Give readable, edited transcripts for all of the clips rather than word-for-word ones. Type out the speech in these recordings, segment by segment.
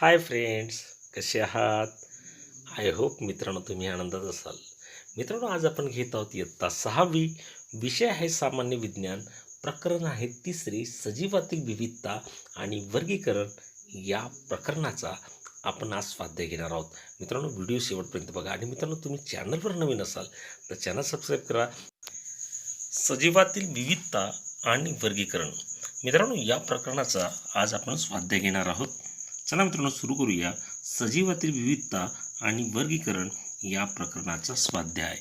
Hi friends, कसे आहात? I hope मित्रांनो तुम्ही आनंदात असाल. मित्रांनो आज आपण घेत आहोत इयत्ता 6वी. विषय आहे सामान्य विज्ञान. प्रकरण आहे तिसरे सजीवातील विविधता आणि वर्गीकरण. या प्रकरणाचा आपण आज स्वाध्याय घेणार आहोत. मित्रांनो व्हिडिओ शेवटपर्यंत बघा आणि मित्रांनो तुम्ही चॅनलवर नवीन असाल तर चॅनल सबस्क्राईब करा. सजीवातील विविधता आणि वर्गीकरण. मित्रांनो या प्रकरणाचा आज आपण स्वाध्याय घेणार आहोत. चला मित्रांनो सुरू करूया. सजीवातील विविधता आणि वर्गीकरण या प्रकरणाचा स्वाध्याय.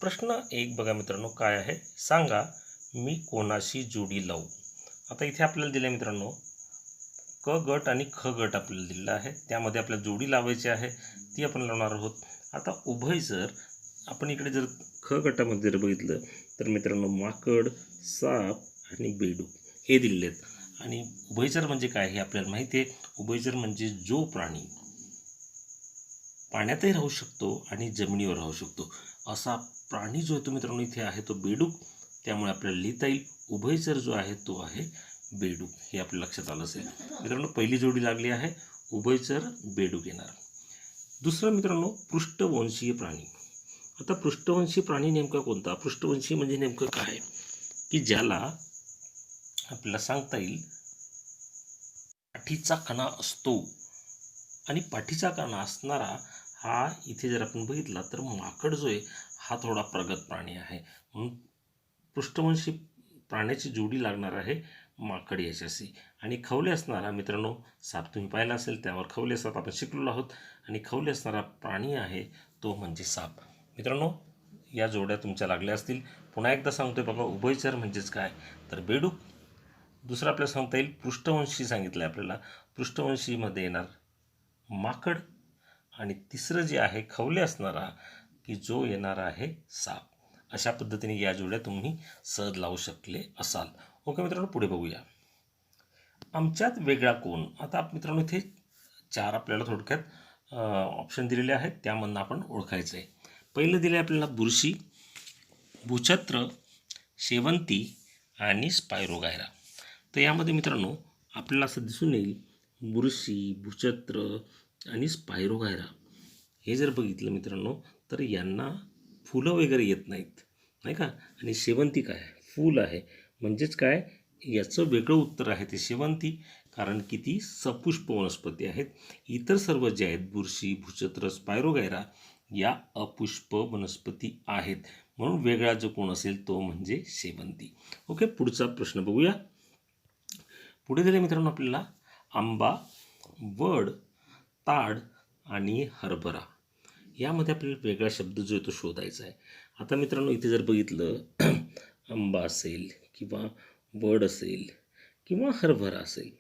प्रश्न 1 बघा मित्रांनो काय आहे, सांगा मी कोणाशी जोडी लावू. आता इथे आपल्याला दिले मित्रांनो क गट आणि ख गट आपल्याला दिलेला आहे. त्यामध्ये आपल्याला जोडी लावायची आहे, ती आपण लावणार आहोत. आता उभयचर आपण इकडे जर ख गटामध्ये जर बघितलं तर मित्रांनो माकड, साप आणि बेडूक हे दिलेले आहेत. आणि उभयचर म्हणजे काय हे आपल्याला माहिती आहे. उभयचर म्हणजे जो प्राणी पाण्यातही राहू शकतो आणि जमिनीवर राहू शकतो असा प्राणी जो आहे तो मित्रांनो इथे आहे तो बेडूक. त्यामुळे आपल्याला लिहिता येईल उभयचर जो आहे तो आहे बेडूक. हे आपल्या लक्षात आलं असेल. मित्रांनो पहिली जोडी लागली आहे, उभयचर बेडूक येणार. दुसरं मित्रांनो पृष्ठवंशीय प्राणी. आता पृष्ठवंशी प्राणी नेमका कोणता? पृष्ठवंशी म्हणजे नेमकं काय की ज्याला आपल्याला सांगता येईल पाठीचा कणा असतो. आणि पाठीचा कणा असणारा हा इथे जर आपण बघितला तर माकड जो आहे हा थोडा प्रगत प्राणी आहे. म्हणून पृष्ठवंशी प्राण्याची जोडी लागणार आहे माकड याच्याशी. आणि खवले असणारा मित्रांनो साप तुम्ही पाहिला असेल, त्यावर खवले असतात आपण शिकलेलो आहोत. आणि खवले असणारा प्राणी आहे तो म्हणजे साप. मित्रांनो या जोड्या तुमच्या लागल्या असतील. पुन्हा एकदा सांगतोय बघा, उभयचर म्हणजेच काय तर बेडूक. दुसरं आपल्याला सांगता येईल पृष्ठवंशी सांगितलं आहे आपल्याला. पृष्ठवंशीमध्ये येणार माकड. आणि तिसरं जे आहे खवले असणारा की जो येणार आहे साप. अशा पद्धतीने या जोड्या तुम्ही सहज लावू शकले असाल. ओके मित्रांनो पुढे बघूया. आमच्यात वेगळा कोण. आता मित्रांनो इथे 4 आपल्याला थोडक्यात ऑप्शन दिलेले आहेत, त्यामधनं आपण ओळखायचं आहे. पहिलं दिलं आहे आपल्याला बुरशी, भूछत्र, शेवंती आणि स्पायरोगायरा. तर यामध्ये मित्रांनो आपल्याला असं दिसून येईल बुरशी, भूछत्र आणि स्पायरोगायरा हे जर बघितलं मित्रांनो तर यांना फुलं वगैरे येत नाहीत, नाही का. आणि शेवंती काय फूल आहे, म्हणजेच काय याचं वेगळं उत्तर आहे ते शेवंती. कारण की ती सपुष्प वनस्पती आहेत. इतर सर्व जे आहेत बुरशी, भूछत्र, स्पायरोगायरा या अपुष्प वनस्पती आहेत. म्हणून वेगळा जो कोण असेल तो म्हणजे शेवंती. ओके पुढचा प्रश्न बघूया. पुढे दिले मित्रांनो आपल्याला आंबा, वड, ताड आणि हरभरा. यामध्ये आपल्याला वेगळा शब्द जो आहे तो शोधायचा आहे. आता मित्रांनो इथे जर बघितलं आंबा असेल किंवा वड असेल किंवा हरभरा असेल,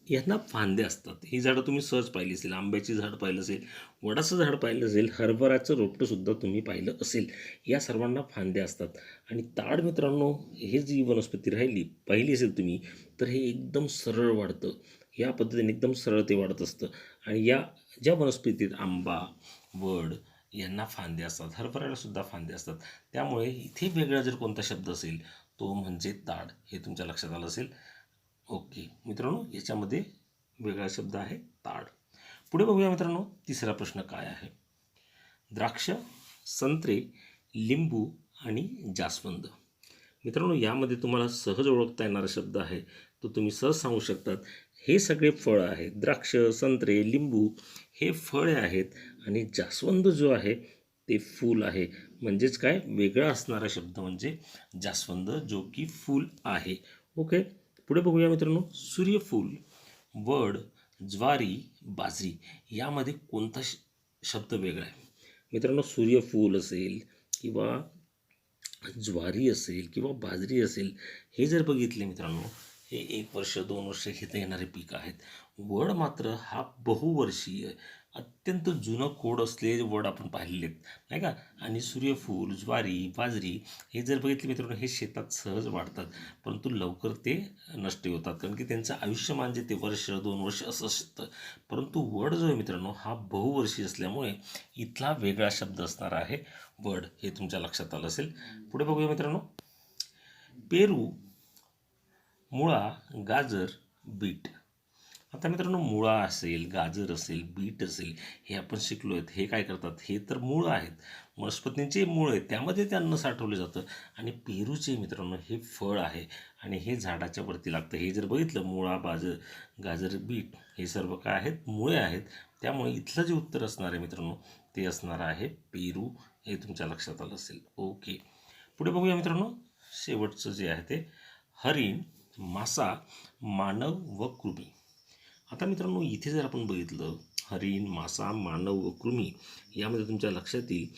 यांना फांदे असतात. ही झाडं तुम्ही सहज पाहिली असेल. आंब्याची झाड पाहिलं असेल, वडाचं झाड पाहिलं असेल, हरभराचं रोपटंसुद्धा तुम्ही पाहिलं असेल. या सर्वांना फांदे असतात. आणि ताड मित्रांनो हे जी वनस्पती पाहिली असेल तुम्ही तर हे एकदम सरळ वाढतं. या पद्धतीने एकदम सरळ ते वाढत असतं. आणि या ज्या वनस्पतीत आंबा, वड यांना फांदे असतात, हरभऱ्याला सुद्धा फांदे असतात. त्यामुळे इथे वेगळा जर कोणता शब्द असेल तो म्हणजे ताड. हे तुमच्या लक्षात आलं असेल. ओके मित्रांनो याच्यामध्ये वेगळा शब्द आहे ताड. पुढे बघूया मित्रांनो तिसरा प्रश्न काय आहे. द्राक्ष, संत्रे, लिंबू आणि जास्वंद. मित्रांनो यामध्ये तुम्हाला सहज ओळखता येणारा शब्द आहे तो तुम्ही सहज सांगू शकतात. हे सगळे फळं आहेत. द्राक्ष, संत्रे, लिंबू हे फळे आहेत आणि जास्वंद जो आहे ते फूल आहे. म्हणजेच काय वेगळा असणारा शब्द म्हणजे जास्वंद जो की फूल आहे. ओके पुढे बघूया मित्रांनो. सूर्यफूल, वड, ज्वारी, बाजरी यामध्ये कोणता शब्द वेगळा आहे. मित्रांनो सूर्यफूल असेल किंवा ज्वारी असेल किंवा बाजरी असेल हे जर बघितले मित्रांनो हे 1 वर्ष 2 वर्ष घेता येणारे पीक आहेत. वड मात्र हा बहुवर्षीय अत्यंत जुनं खोड असलेले वड आपण पाहिलेले आहेत, नाही का. आणि सूर्यफूल, ज्वारी, बाजरी हे जर बघितले मित्रांनो हे शेतात सहज वाढतात, परंतु लवकर ते नष्ट होतात. कारण की त्यांचं आयुष्यमान जे ते वर्ष 2 वर्ष असं असतं. परंतु वड जो आहे मित्रांनो हा बहुवर्षीय असल्यामुळे इथला वेगळा शब्द असणार आहे वड. हे तुमच्या लक्षात आलं असेल. पुढे बघूया मित्रांनो. पेरू, मुळा, गाजर, बीट. आता मित्रांनो, मुळा असेल, गाजर असेल, बीट असेल, हे आपण शिकलो आहेत. हे काय करतात? हे तर मुळं आहेत, वनस्पतींचे मूळ आहेत, त्यामध्ये ते अन्न साठवलं जातं. आणि पेरूचे मित्रांनो हे फळ आहे आणि हे झाडाच्या वरती लागतं. हे जर बघितलं, मुळा, गाजर, बीट हे सर्व काय आहेत? मुळे आहेत. त्यामुळे इथलं जे उत्तर असणार आहे मित्रांनो, ते असणार आहे पेरू. हे तुमच्या लक्षात आलं असेल. ओके, पुढे बघूया मित्रांनो. शेवटचं जे आहे ते हरिण, मासा, मानव व कृमी. आता मित्रांनो, इथे जर आपण बघितलं, हरिण, मासा, मानव व कृमी, यामध्ये तुमच्या लक्षात येईल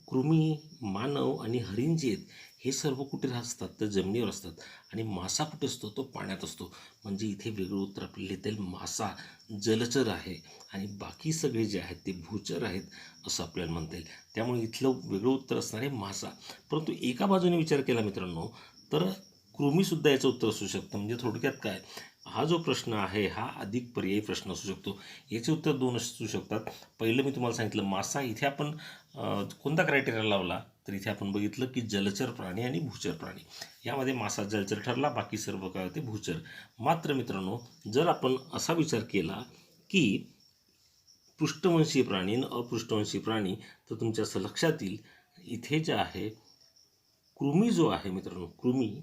कृमी, मानव आणि हरिण जे आहेत हे सर्व कुठे असतात? तर जमिनीवर असतात. आणि मासा कुठे असतो? तो पाण्यात असतो. म्हणजे इथे वेगळं उत्तर आपल्याला येता येईल, मासा जलचर आहे आणि बाकी सगळे जे आहेत ते भूचर आहेत असं आपल्याला म्हणता येईल. त्यामुळे इथलं वेगळं उत्तर असणार आहे मासा. परंतु एका बाजूने विचार केला मित्रांनो, तर कृमीसुद्धा याचं उत्तर असू शकतं. म्हणजे थोडक्यात काय, हा जो प्रश्न आहे हा अधिक पर्यायी प्रश्न असू शकतो. याचे उत्तर दोन असू शकतात. पहिलं मी तुम्हाला सांगितलं मासा. इथे आपण कोणता क्रायटेरिया लावला? तर इथे आपण बघितलं की जलचर प्राणी आणि भूचर प्राणी. यामध्ये मासा जलचर ठरला, बाकी सर्व काय होते? भूचर. मात्र मित्रांनो, जर आपण असा विचार केला की पृष्ठवंशी प्राणी आणि अपृष्ठवंशी प्राणी, तर तुमच्या असं लक्षात येईल, इथे जे आहे कृमी जो आहे मित्रांनो, कृमी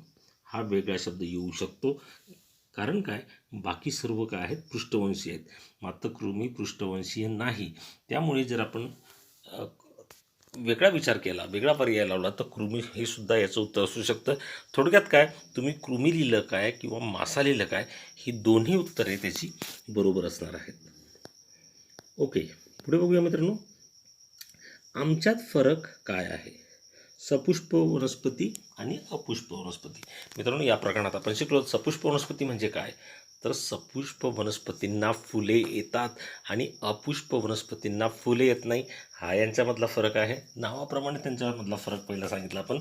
हा वेगळा शब्द येऊ शकतो. कारण काय, बाकी सर्व काय आहेत? पृष्ठवंशी आहेत. मात्र कृमी पृष्ठवंशीय नाही. त्यामुळे जर आपण वेगळा विचार केला, वेगळा पर्याय लावला, तर कृमी हे सुद्धा याचं उत्तर असू शकतं. थोडक्यात काय, तुम्ही कृमी लिहिलं काय किंवा मासा लिहिलं काय, ही दोन्ही उत्तरे त्याची बरोबर असणार आहेत. ओके, पुढे बघूया मित्रांनो. आमच्यात फरक काय आहे? सपुष्प वनस्पती आणि अपुष्प वनस्पती. मित्रांनो, या प्रकरणात आपण शिकलो सपुष्प वनस्पती म्हणजे काय, तर सपुष्प वनस्पतींना फुले येतात आणि अपुष्प वनस्पतींना फुले येत नाही. हा यांच्यामधला फरक आहे. नावाप्रमाणे त्यांच्यामधला फरक पहिला सांगितला आपण.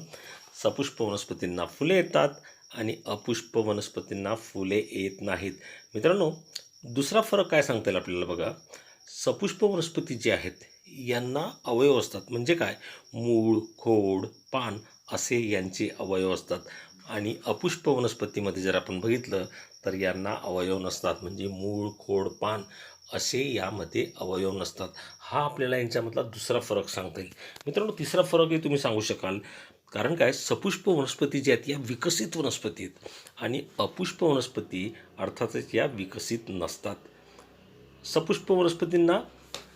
सपुष्प वनस्पतींना फुले येतात आणि अपुष्प वनस्पतींना फुले येत नाहीत. मित्रांनो, दुसरा फरक काय सांगता येईल आपल्याला बघा. सपुष्प वनस्पती जे आहेत यांना अवयव असतात. म्हणजे काय, मूळ, खोड, पान असे यांचे अवयव असतात. आणि अपुष्प वनस्पतीमध्ये जर आपण बघितलं तर यांना अवयव नसतात. म्हणजे मूळ, खोड, पान असे यामध्ये अवयव नसतात. हा आपल्याला यांच्यामधला दुसरा फरक सांगता येईल. मित्रांनो, तिसरा फरकही तुम्ही सांगू शकाल. कारण काय, सपुष्प वनस्पती ज्या आहेत या विकसित वनस्पती आहेत आणि अपुष्प वनस्पती अर्थातच या विकसित नसतात. सपुष्प वनस्पतींना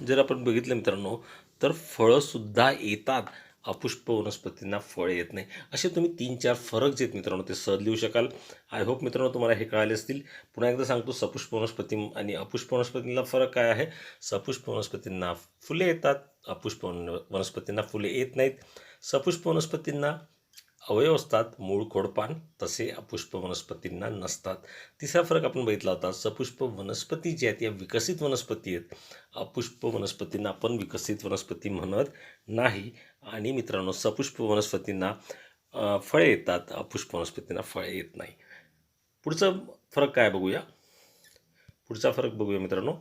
जर आपण बघितलं मित्रांनो, तर फळंसुद्धा येतात. अपुष्प वनस्पतींना फळ येत नाही. असे तुम्ही 3-4 फरक जे आहेत मित्रांनो ते सहज लिहू शकाल. आय होप मित्रांनो तुम्हाला हे कळाले असतील. पुन्हा एकदा सांगतो, सपुष्प वनस्पती आणि अपुष्प वनस्पतींना फरक काय आहे. सपुष्प वनस्पतींना फुले येतात, अपुष्प वनस्पतींना फुले येत नाहीत. सपुष्प वनस्पतींना अवयव असतात, मूळ, खोड, पान, तसे अपुष्प वनस्पतींना नसतात. तिसरा फरक आपण बघितला होता, सपुष्प वनस्पती ज्या आहेत या विकसित वनस्पती आहेत. अपुष्प वनस्पतींना आपण विकसित वनस्पती म्हणत नाही. आणि मित्रांनो, सपुष्प वनस्पतींना फळे येतात, अपुष्प वनस्पतींना फळे येत नाही. पुढचा फरक काय बघूया. पुढचा फरक बघूया मित्रांनो.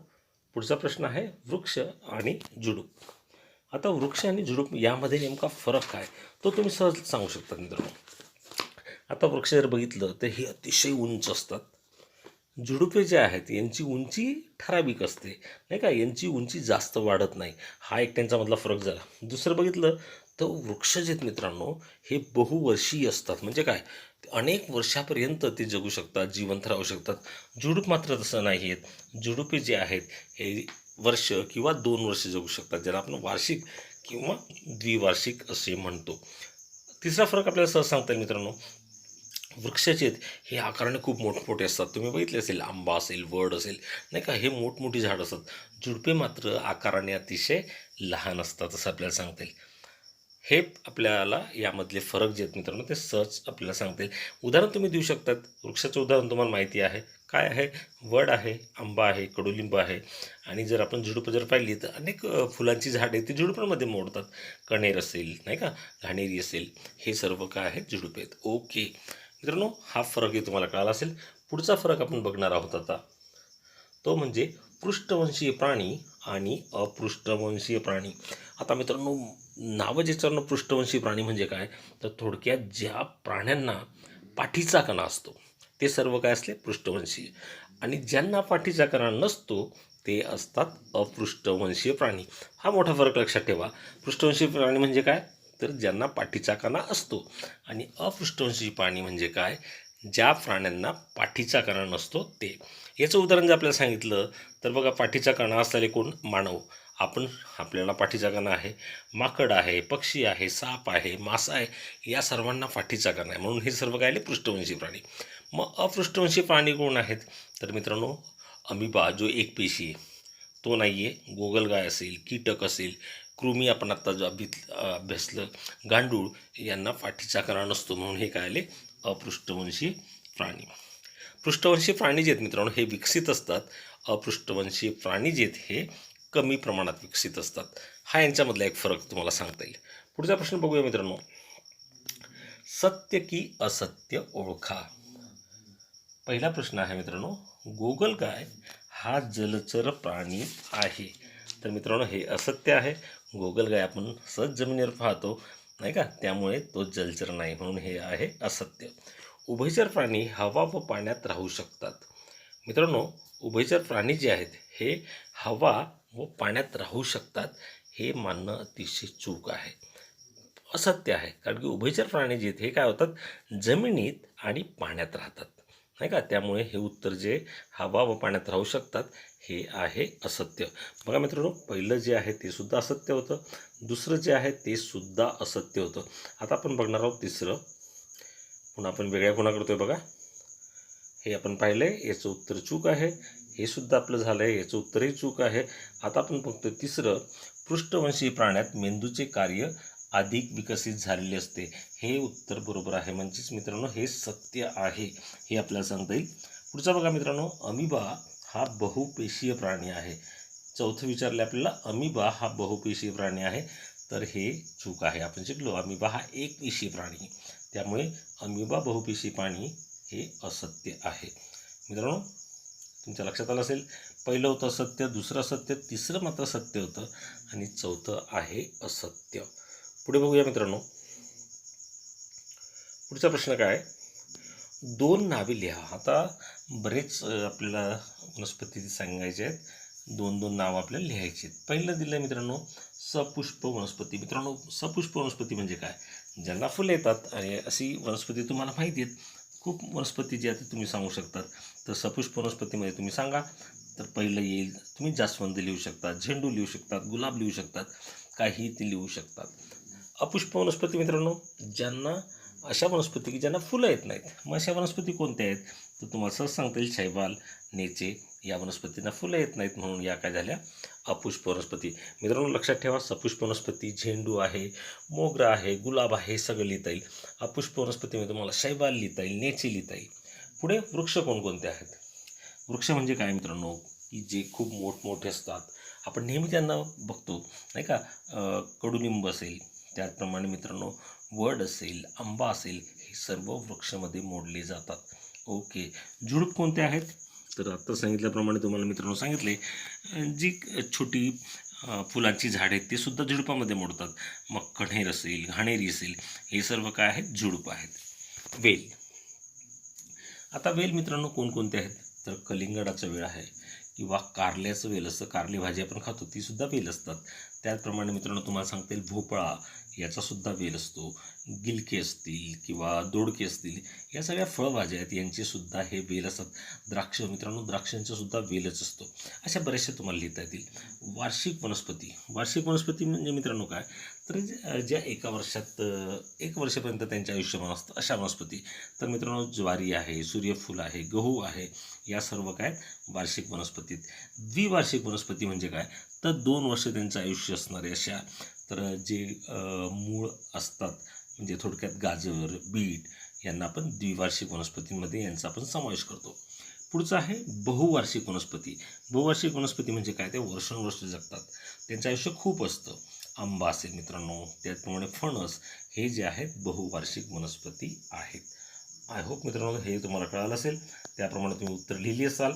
पुढचा प्रश्न आहे वृक्ष आणि झुडूप. आता वृक्ष आणि झुडूप यामध्ये नेमका फरक काय, तो तुम्ही सहज सांगू शकता मित्रांनो. आता वृक्ष जर बघितलं तर हे अतिशय उंच असतात. झुडुपे जे आहेत यांची उंची ठराविक असते, नाही का, यांची उंची जास्त वाढत नाही. हा एक त्यांच्यामधला फरक झाला. दुसरं बघितलं तर वृक्ष जे आहेत मित्रांनो हे बहुवर्षीय असतात. म्हणजे काय, अनेक वर्षापर्यंत ते जगू शकतात, जिवंत राहू शकतात. झुडूप मात्र तसं नाही आहेत. झुडुपे जे आहेत हे वर्ष किंवा 2 वर्ष जगू शकतात, ज्याला आपण वार्षिक किंवा द्विवार्षिक असे म्हणतो. तिसरा फरक आपल्याला सहज सांगता येईल मित्रांनो. वृक्षाचे आहेत हे आकाराने खूप मोठमोठे असतात. तुम्ही बघितले असेल, आंबा असेल, वड असेल, नाही का, हे मोठमोठी झाडं असतात. झुडपे मात्र आकाराने अतिशय लहान असतात असं आपल्याला सांगता येईल. हे आपल्याला यामधले फरक जे आहेत मित्रांनो ते सहज आपल्याला सांगता येईल. उदाहरण तुम्ही देऊ शकतात. वृक्षाचं उदाहरण तुम्हाला माहिती आहे काय आहे. वड आहे, आंबा आहे, कडुलिंब आहे. आणि जर आपण झुडुपं जर पाहिली तर अनेक फुलांची झाडे ती झुडुपांमध्ये मोडतात. कण्हेर असेल, नाही का, घाणेरी असेल, हे सर्व काय आहेत, झुडुपे आहेत. ओके मित्रांनो, हा फरकही तुम्हाला कळाला असेल. पुढचा फरक आपण बघणार आहोत आता, तो म्हणजे पृष्ठवंशीय प्राणी आणि अपृष्ठवंशीय प्राणी. आता मित्रांनो, नावं ज्याच्यावरनं पृष्ठवंशी प्राणी म्हणजे काय, तर थोडक्यात ज्या प्राण्यांना पाठीचा कणा असतो, ते सर्व काय असले पृष्ठवंशीय. आणि ज्यांना पाठीचा कणा नसतो ते असतात अपृष्ठवंशीय प्राणी. हा मोठा फरक लक्षात ठेवा. पृष्ठवंशीय प्राणी म्हणजे काय, तर ज्यांना पाठीचा कणा असतो. आणि अपृष्ठवंशीय प्राणी म्हणजे काय, ज्या प्राण्यांना पाठीचा कणा नसतो ते. याचं उदाहरण जर आपल्याला सांगितलं तर बघा, पाठीचा कणा असलेले कोण, मानव. आपल्याला पाठीचा कणा आहे. माकड आहे, पक्षी आहे, साप आहे, मासा आहे, या सर्वांना पाठीचा कणा आहे. म्हणून हे सर्व काय आले पृष्ठवंशी प्राणी. मग अपृष्ठवंशी प्राणी कोण आहेत, तर मित्रांनो अमिबा जो एक पेशी आहे तो नाही आहे. गोगलगाय असेल, कीटक असेल, कृमी आपण आत्ता जो अभ्यासलं, गांडूळ, यांना पाठीचा कणा नसतो. म्हणून हे काय आले अपृष्ठवंशी प्राणी. पृष्ठवंशी प्राणी जे आहेत मित्रांनो हे विकसित असतात. अपृष्ठवंशी प्राणी जे आहेत हे कमी प्रमाणात विकसित असतात. हा यांच्यामधला एक फरक तुम्हाला सांगता येईल. पुढचा प्रश्न बघूया मित्रांनो. सत्य की असत्य ओळखा. पहिला प्रश्न आहे मित्रांनो, गोगलगाय हा जलचर प्राणी आहे. तर मित्रांनो हे असत्य आहे. गोगलगाय आपण सहज जमिनीवर पाहतो नाही का, त्यामुळे तो जलचर नाही, म्हणून हे आहे असत्य. उभयचर प्राणी हवा व पाण्यात राहू शकतात. मित्रांनो उभयचर प्राणी जे आहेत हे हवा व पाण्यात राहू शकतात, हे मानणं अतिशय चूक आहे, असत्य आहे. कारण की उभयचर प्राणी जे आहेत हे काय होतात, जमिनीत आणि पाण्यात राहतात नाही का, त्यामुळे हे उत्तर जे हवा व पाण्यात राहू शकतात हे आहे असत्य. बघा मित्रांनो, पहिलं जे आहे ते सुद्धा असत्य होतं, दुसरं जे आहे ते सुद्धा असत्य होतं. आता आपण बघणार आहोत तिसरं. पुन्हा आपण वेगळ्या गुन्हा करतोय बघा. हे आपण पाहिलं आहे, याचं उत्तर चूक आहे. हे सुद्धा आपलं झालं आहे, याचं उत्तरही चूक आहे. आता आपण बघतो तिसरं, पृष्ठवंशी प्राण्यात मेंदूचे कार्य अधिक विकसित झालेले असते. हे उत्तर बरोबर आहे, म्हणजेच मित्रांनो हे सत्य आहे, हे आपल्याला सांगता येईल. पुढचा बघा मित्रांनो, अमिबा हा बहुपेशीय प्राणी आहे. चौथं विचारले आपल्याला, अमिबा हा बहुपेशीय प्राणी आहे, तर हे चूक आहे. आपण शिकलो अमिबा हा एकपेशीय प्राणी, त्यामुळे अमिबा बहुपेशीय प्राणी हे असत्य आहे. मित्रांनो तुमच्या लक्षात आलं असेल, पहिलं होतं सत्य, दुसरं सत्य, तिसरं मात्र सत्य होतं आणि चौथं आहे असत्य. पुढे बघूया मित्रांनो. पुढचा प्रश्न काय, दोन नावे लिहा. आता बरेच आपल्याला वनस्पती सांगायचे आहेत, दोन दोन नावं आपल्याला लिहायची आहेत. पहिलं दिलं मित्रांनो सपुष्प वनस्पती. मित्रांनो सपुष्प वनस्पती म्हणजे काय, ज्यांना फुलं येतात, आणि अशी वनस्पती तुम्हाला माहिती आहेत, खूप वनस्पती जी आहेत तुम्ही सांगू शकतात. तर सपुष्प वनस्पतीमध्ये तुम्ही सांगा, तर पहिलं येईल, तुम्ही जास्वंद लिहू शकतात, झेंडू लिहू शकतात, गुलाब लिहू शकतात, काही ते लिहू शकतात. अपुष्प वनस्पती मित्रांनो, ज्यांना अशा वनस्पती की ज्यांना फुलं येत नाहीत. मग अशा वनस्पती कोणत्या आहेत, तर तुम्हाला सहज सांगता येईल शैवाल, नेचे, या वनस्पतींना फुलं येत नाहीत, म्हणून या काय झाल्या अपुष्प वनस्पती. मित्रांनो लक्षात ठेवा, सपुष्प वनस्पती झेंडू आहे, मोगरा आहे, गुलाब आहे, हे सगळं लिहिता येईल. अपुष्प वनस्पतीमध्ये तुम्हाला शैवाल लिहिता येईल, नेचे लिहिता येईल. पुढे वृक्ष कोणकोणते आहेत. वृक्ष म्हणजे काय मित्रांनो, की जे खूप मोठमोठे असतात, आपण नेहमी त्यांना बघतो नाही का, कडुलिंब असेल, त्याचप्रमाणे मित्रांनो वड असेल, आंबा असेल, हे सर्व वृक्षामध्ये मोडले जातात. ओके. झुडूप कोणते आहेत, तर आत्ता सांगितल्याप्रमाणे तुम्हाला मित्रांनो सांगितले, जी छोटी फुलांची झाडे आहेत ते सुद्धा झुडुपामध्ये मोडतात. मग कण्हेर असेल, घाणेरी असेल, हे सर्व काय आहेत, झुडूप आहेत. वेल. आता वेल मित्रांनो कोणकोणते आहेत, तर कलिंगडाचं वेल आहे, किंवा कारल्याचं वेल असतं, कारली भाजी आपण खातो ती सुद्धा वेल असतात. त्याचप्रमाणे मित्रांनो तुम्हाला सांगता येईल भोपळा, याचासुद्धा वेल असतो. गिलके असतील किंवा दोडके असतील, या सगळ्या फळभाज्या आहेत, यांचेसुद्धा हे वेल असतात. द्राक्ष मित्रांनो, द्राक्षांचासुद्धा वेलच असतो. अशा बऱ्याचशा तुम्हाला लिहिता येतील. वार्षिक वनस्पती. वार्षिक वनस्पती म्हणजे मित्रांनो काय, तर ज्या एका वर्षात 1 वर्षापर्यंत त्यांचे आयुष्यमान असतं, अशा वनस्पती. तर मित्रांनो ज्वारी आहे, सूर्यफूल आहे, गहू आहे, या सर्व काय वार्षिक वनस्पतीत. द्विवार्षिक वनस्पती म्हणजे काय, तर 2 वर्ष त्यांचं आयुष्य असणारे अशा. तर जे मूळ असतात, म्हणजे थोडक्यात गाजर, बीट, यांना आपण द्विवार्षिक वनस्पतींमध्ये यांचा आपण समावेश करतो. पुढचं आहे बहुवार्षिक वनस्पती. बहुवार्षिक वनस्पती म्हणजे काय, ते वर्षानुवर्ष जगतात, त्यांचं आयुष्य खूप असतं. आंबा असेल मित्रांनो, त्याचप्रमाणे फणस, हे जे आहेत बहुवार्षिक वनस्पती आहेत. आय होप मित्रांनो हे तुम्हाला कळालं असेल, त्याप्रमाणे तुम्ही उत्तर लिहिली असाल.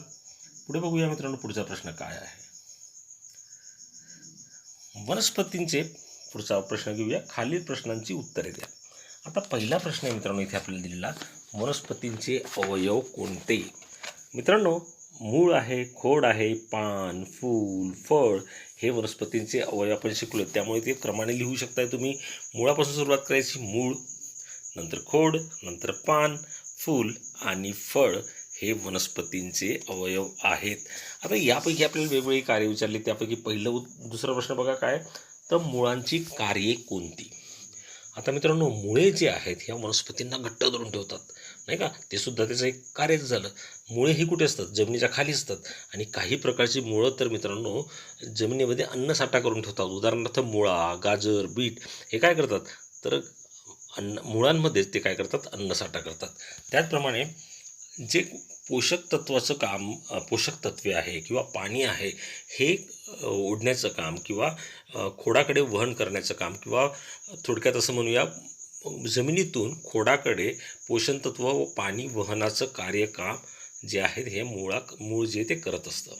पुढे बघूया मित्रांनो पुढचा प्रश्न काय आहे. वनस्पतींचे पुढचा प्रश्न घेऊया, खालील प्रश्नांची उत्तरे द्या. आता पहिला प्रश्न आहे मित्रांनो इथे आपल्याला दिलेला, वनस्पतींचे अवयव कोणते? मित्रांनो, मूळ आहे, खोड आहे, पान, फूल, फळ हे वनस्पतींचे अवयव आपण शिकलो. त्यामुळे ते क्रमाने लिहू शकताय तुम्ही. मुळापासून सुरुवात करायची. मूळ, नंतर खोड, नंतर पान, फूल आणि फळ हे वनस्पतींचे अवयव आहेत. आता यापैकी आपल्याला वेगवेगळी कार्य विचारली. त्यापैकी दुसरा प्रश्न बघा काय, तर मुळांची कार्ये कोणती? आता मित्रांनो, मुळे जे आहेत ह्या वनस्पतींना घट्ट धरून ठेवतात, नाही का. ते सुद्धा त्याचं एक कार्यच झालं. मुळे ही कुठे असतात? जमिनीच्या खाली असतात. आणि काही प्रकारची मुळं तर मित्रांनो जमिनीमध्ये अन्नसाठा करून ठेवतात. उदाहरणार्थ मुळा, गाजर, बीट हे काय करतात, तर मुळांमध्येच ते काय करतात, अन्नसाठा करतात. त्याचप्रमाणे जे पोषक तत्वाचं काम, पोषक तत्वे आहे किंवा पाणी आहे हे ओढण्याचं काम किंवा खोडाकडे वहन करण्याचं काम, किंवा थोडक्यात असं म्हणूया, जमिनीतून खोडाकडे पोषण तत्व व पाणी वहनाचं कार्यकाम जे आहे हे मूळ जे ते करत असतं.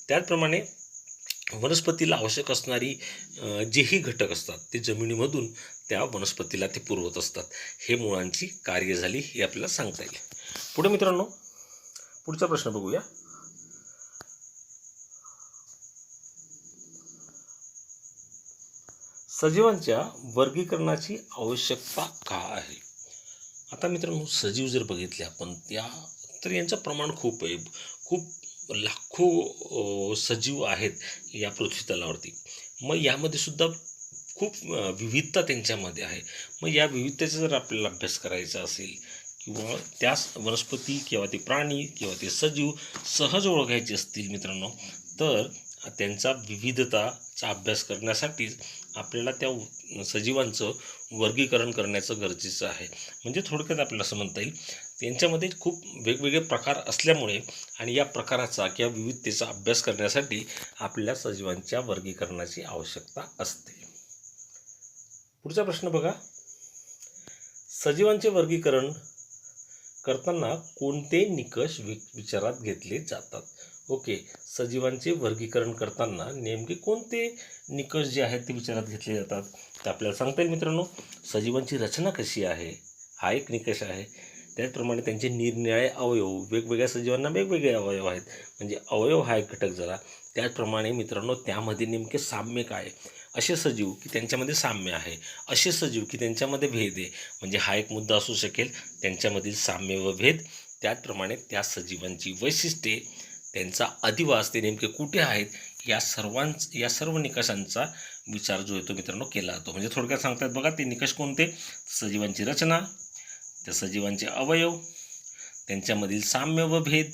त्याचप्रमाणे वनस्पतीला आवश्यक असणारी जेही घटक असतात ते जमिनीमधून त्या वनस्पतीला ते पुरवत असतात. हे मुळांची कार्य झाली, हे आपल्याला सांगता येईल. पुढे मित्रांनो, पुढचा प्रश्न बघूया. सजीवांच्या वर्गीकरणाची आवश्यकता का आहे? आता मित्रांनो, सजीव जर बघितले आपण तर यांचं प्रमाण खूप आहे. खूप लाखो सजीव आहेत या पृथ्वीतलावरती. मग यामध्ये सुद्धा खूप विविधता त्यांच्यामध्ये आहे. मग या विविधतेचा जर आपल्याला अभ्यास करायचा असेल किंवा त्या वनस्पती किंवा ते प्राणी किंवा ते सजीव सहज ओळखायचे असतील मित्रांनो, तर त्यांचा विविधताचा अभ्यास करण्यासाठीच आपल्याला त्या सजीवांचं वर्गीकरण करण्याचं गरजेचं आहे. म्हणजे थोडक्यात आपल्याला असं म्हणता येईल, त्यांच्यामध्ये खूप वेगवेगळे प्रकार असल्यामुळे आणि या प्रकाराचा किंवा विविधतेचा अभ्यास करण्यासाठी आपल्या सजीवांच्या वर्गीकरणाची आवश्यकता असते. पुढचा प्रश्न बघा. सजीवांचे वर्गीकरण करताना कोणते निकष विचारात घेतले जातात? ओके, सजीवांचे वर्गीकरण करताना नेमके कोणते निकष जे आहेत ते विचारात घेतले जातात? तर आपल्याला सांगता येईल मित्रांनो, सजीवांची रचना कशी आहे हा एक निकष आहे. त्याचप्रमाणे त्यांचे निरनिराळे अवयव, वेगवेगळ्या सजीवांना वेगवेगळे अवयव आहेत, म्हणजे अवयव हा एक घटक झाला. त्याचप्रमाणे मित्रांनो, त्यामध्ये नेमके साम्य काय, असे सजीव की त्यांच्यामध्ये साम्य आहे, असे सजीव की त्यांच्यामध्ये भेद आहे, म्हणजे हा एक मुद्दा असू शकेल, त्यांच्यामधील साम्य व भेद. त्याचप्रमाणे त्या सजीवांची वैशिष्ट्ये, त्यांचा अधिवास, ते नेमके कुठे आहेत, या सर्व निकषांचा विचार जो येतो मित्रांनो केला जातो. म्हणजे थोडक्यात सांगतात बघा, ते निकष कोणते? सजीवांची रचना, त्या सजीवांचे अवयव, त्यांच्यामधील साम्य व भेद,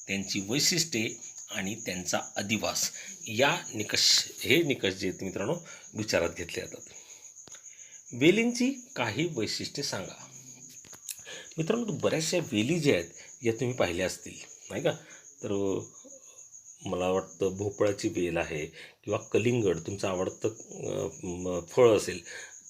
त्यांची वैशिष्ट्ये आणि त्यांचा अधिवास, हे निकष जे आहेत मित्रांनो विचारात घेतले जातात. वेलींची काही वैशिष्ट्ये सांगा. मित्रांनो, बऱ्याचशा वेली ज्या आहेत या तुम्ही पाहिल्या असतील, नाही का. तर मला वाटतं भोपळाची वेल आहे किंवा कलिंगड तुमचं आवडतं फळ असेल,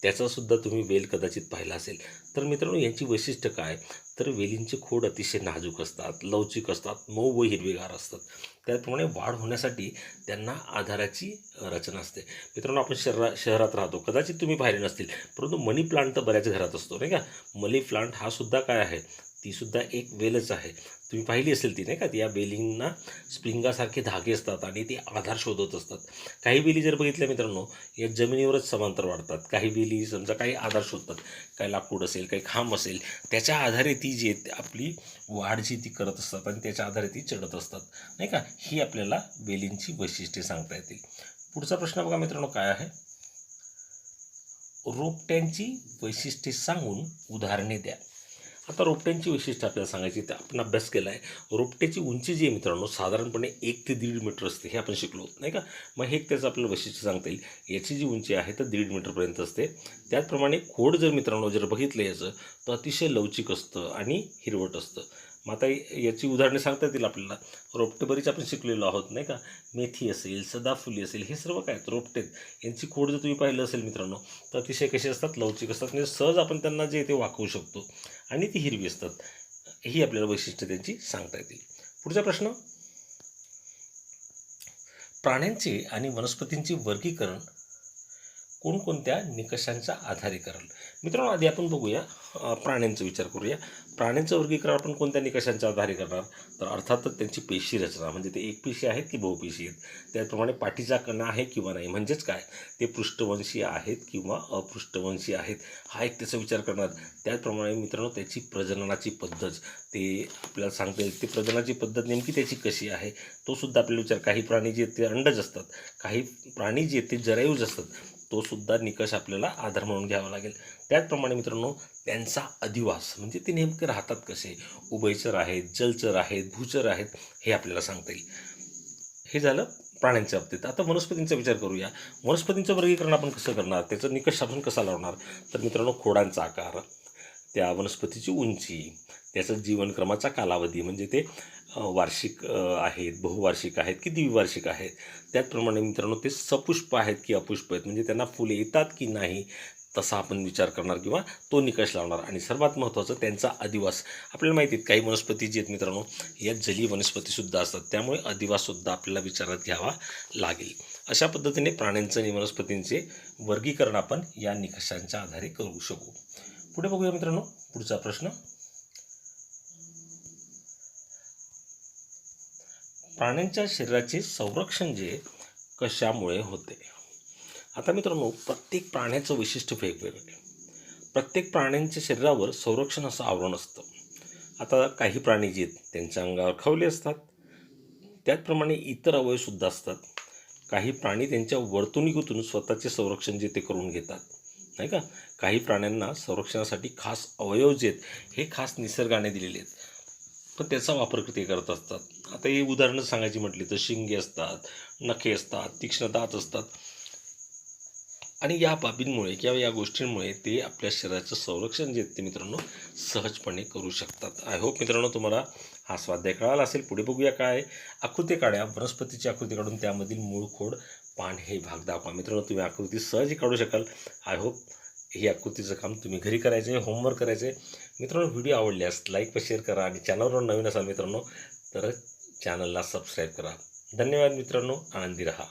त्याचासुद्धा तुम्ही वेल कदाचित पाहिला असेल. तर मित्रांनो, यांची वैशिष्ट्य काय, तर वेलींचे खोड अतिशय नाजूक असतात, लवचिक असतात, मऊ व हिरवेगार असतात. त्याचप्रमाणे वाढ होण्यासाठी त्यांना आधाराची रचना असते. मित्रांनो, आपण शहरात राहतो, कदाचित तुम्ही पाहिले नसतील, परंतु मनी प्लांट तर बऱ्याच घरात असतो, नाही का. मनी प्लांट हा सुद्धा काय आहे, ती सुद्धा एक वेलच आहे. तुम्ही पाहिली असेल ती, नाही का. या वेलींना स्प्रिंगासारखे धागे असतात आणि ते आधार शोधत असतात. काही वेली जर बघितल्या मित्रांनो, या जमिनीवरच समांतर वाढतात. काही वेली समजा काही आधार शोधतात, काही लाकूड असेल, काही खांब असेल, त्याच्या आधारे ती जी आपली वाढ जी ती करत असतात आणि त्याच्या आधारे ती चढत असतात, नाही का. ही आपल्याला वेलींची वैशिष्ट्ये सांगता येतील. पुढचा प्रश्न बघा मित्रांनो, काय आहे, रोपट्यांची वैशिष्ट्ये सांगून उदाहरणे द्या. आता रोपट्यांची वैशिष्ट्य आपल्याला सांगायची, तर आपण अभ्यास केला आहे. रोपट्याची उंची जी आहे मित्रांनो साधारणपणे 1 ते 1.5 मीटर असते, हे आपण शिकलो, नाही का. मग हे त्याचं आपल्याला वैशिष्ट्य सांगता येईल. याची जी उंची आहे तर 1.5 मीटरपर्यंत असते. त्याचप्रमाणे खोड जर मित्रांनो जर बघितलं याचं, तर अतिशय लवचिक असतं आणि हिरवट असतं. मग आता याची उदाहरणे सांगता येतील आपल्याला. रोपटे बरीच आपण शिकलेलो आहोत, नाही का. मेथी असेल, सदाफुली असेल, हे सर्व काय रोपटे. यांची खोड जर तुम्ही पाहिलं असेल मित्रांनो, तर अतिशय कसे असतात, लवचिक असतात, म्हणजे सहज आपण त्यांना जे ते वाकवू शकतो आणि ती हिरवी असतात. ही आपल्याला वैशिष्ट्य त्यांची सांगता येतील. पुढचा प्रश्न, प्राण्यांचे आणि वनस्पतींचे वर्गीकरण कोणकोणत्या निकषांच्या आधारे कराल? मित्रांनो, आधी आपण बघूया प्राण्यांचा विचार करूया. प्राण्यांचं वर्गीकरण आपण कोणत्या निकषांच्या आधारे करणार? तर अर्थातच त्यांची पेशी रचना, म्हणजे ते एकपेशी आहेत की बहुपेशी आहेत, त्याचप्रमाणे पाठीचा कणा आहे किंवा नाही, म्हणजेच काय, ते पृष्ठवंशी आहेत किंवा अपृष्ठवंशी आहेत, हा एक त्याचा विचार करणार. त्याचप्रमाणे मित्रांनो, त्याची प्रजननाची पद्धत, ते आपल्याला सांगता येईल, ती प्रजननाची पद्धत नेमकी त्याची कशी आहे, तो सुद्धा आपल्याला विचार. काही प्राणी जे ते अंडज असतात, काही प्राणी जे ते जरायूज असतात, तो सुद्धा निकष आपल्याला आधार म्हणून घ्यावा लागेल. त्याचप्रमाणे मित्रांनो, त्यांचा अधिवास, म्हणजे ते नेमके राहतात कसे, उभयचर आहेत, जलचर आहेत, भूचर आहेत, हे आपल्याला सांगता येईल. हे झालं प्राण्यांच्या बाबतीत. आता वनस्पतींचा विचार करूया. वनस्पतींचं वर्गीकरण आपण कसं करणार, त्याचा निकष आपण कसा लावणार? तर मित्रांनो, खोडांचा आकार, त्या वनस्पतीची उंची, त्याचा जीवनक्रमाचा कालावधी, म्हणजे ते वार्षिक आहेत, बहुवार्षिक आहेत की द्विवार्षिक आहेत. त्याचप्रमाणे मित्रांनो, ते सपुष्प आहेत की अपुष्प आहेत, म्हणजे त्यांना फुले येतात की नाही, तसा आपण विचार करणार किंवा तो निकष लावणार. आणि सर्वात महत्त्वाचं, त्यांचा अधिवास. आपल्याला माहिती आहेत काही वनस्पती जे आहेत मित्रांनो, या जलीय वनस्पतीसुद्धा असतात, त्यामुळे अधिवाससुद्धा आपल्याला विचारात घ्यावा लागेल. अशा पद्धतीने प्राण्यांचं आणि वनस्पतींचे वर्गीकरण आपण या निकषांच्या आधारे करू शकू. पुढे बघूया मित्रांनो, पुढचा प्रश्न. प्राण्यांच्या शरीराचे संरक्षण जे कशामुळे होते? आता मित्रांनो, प्रत्येक प्राण्याचं वैशिष्ट्य वेगवेगळं आहे. प्रत्येक प्राण्यांच्या शरीरावर संरक्षण असं आवरण असतं. आता काही प्राणी जे आहेत त्यांच्या अंगावर खवले असतात, त्याचप्रमाणे इतर अवयवसुद्धा असतात. काही प्राणी त्यांच्या वर्तणुकीतून स्वतःचे संरक्षण जे ते करून घेतात, नाही का. काही प्राण्यांना संरक्षणासाठी खास अवयव जे आहेत हे खास निसर्गाने दिलेले आहेत, पण त्याचा वापर ते करत असतात. आता हे उदाहरणं सांगायची म्हटली तर शिंगे असतात, नखे असतात, तीक्ष्ण दात असतात, आणि या बाबींमुळे किंवा या गोष्टींमुळे ते आपल्या शरीराचं संरक्षण जे ते मित्रांनो सहजपणे करू शकतात. आय होप मित्रांनो तुम्हाला हा स्वाध्याय कळाला असेल. पुढे बघूया काय. आकृती काढा, वनस्पतीची आकृती काढून त्यामधील मूळ, खोड, पान हे भाग दाखवा. मित्रांनो, तुम्ही आकृती सहजही काढू शकाल. आय होप ही आकृतीचं काम तुम्ही घरी करायचं आहे, होमवर्क करायचं आहे. मित्रांनो, व्हिडिओ आवडल्यास लाईक व शेअर करा, आणि चॅनलवर नवीन असाल मित्रांनो तर चॅनलला सबस्क्राईब करा. धन्यवाद मित्रांनो, आनंदी रहा.